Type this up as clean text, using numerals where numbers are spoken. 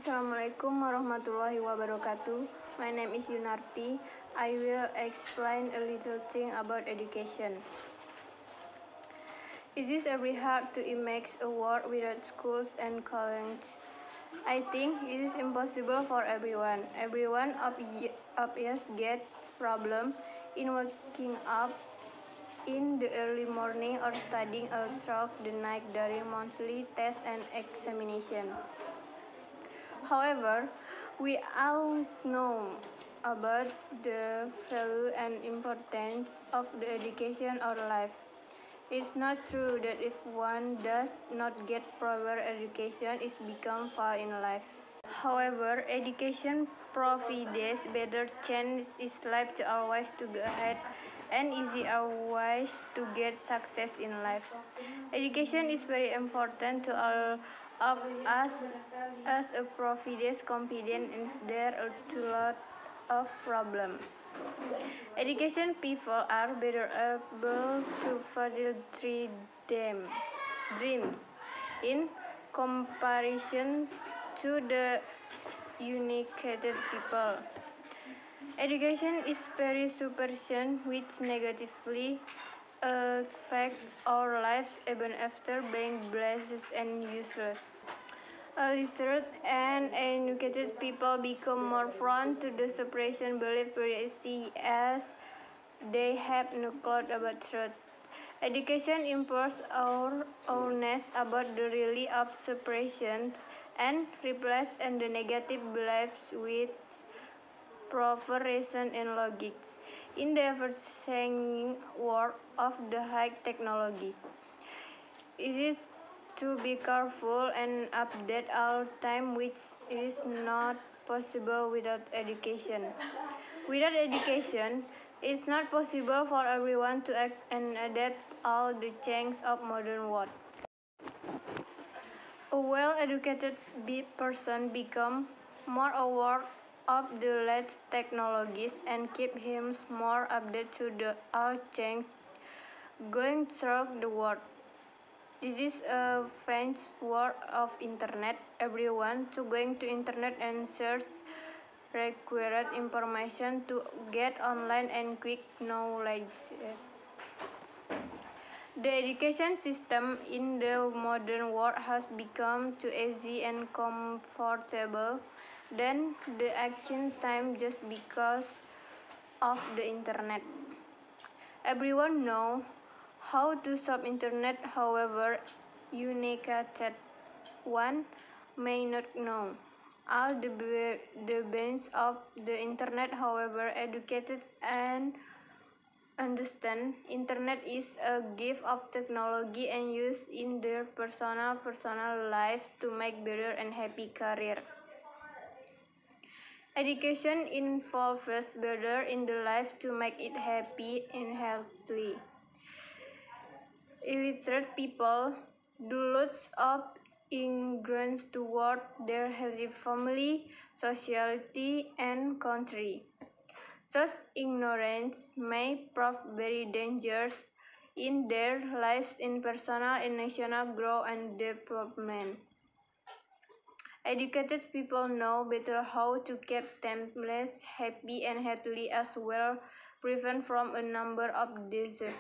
Assalamualaikum warahmatullahi wabarakatuh. My name is Yunarti. I will explain a little thing about education. It is very hard to imagine a world without schools and colleges. I think it is impossible for everyone. Everyone of us gets problem in waking up in the early morning or studying all throughout the night during monthly tests and examination. However, we all know about the value and importance of the education or life. It's not true that if one does not get proper education, it becomes far in life. However, education provides better chance in life to always to go ahead and easier ways to get success in life. Education is very important to all of us as a provides confidence in there to lot of problems. Education people are better able to fulfill dreams in comparison to the uneducated people. Education is very superstition which negatively affect our lives even after being blessed and useless. Illiterate and uneducated people become more prone to the suppression belief previously as they have no clue about truth. Education improves our awareness about the reality of suppressions and replaces the negative beliefs with proper reason and logic in the ever-changing world of the high technologies. It is to be careful and update all time, which is not possible without education. Without education, it's not possible for everyone to act and adapt all the changes of modern world. A well-educated person becomes more aware of the latest technologies and keep him more updated to the all changes going through the world. This is a fancy world of internet. Everyone to going to internet and search required information to get online and quick knowledge. The education system in the modern world has become too easy and comfortable than the ancient time just because of the internet. Everyone knows how to surf internet, however, uneducated one may not know all the benefits of the internet. However, educated and understand internet is a gift of technology and used in their personal life to make better and happy career. Education involves better in the life to make it happy and healthy. Illiterate people do lots of ignorance toward their healthy family, society, and country. Such ignorance may prove very dangerous in their lives in personal and national growth and development. Educated people know better how to keep themselves happy and healthy as well, prevent from a number of diseases.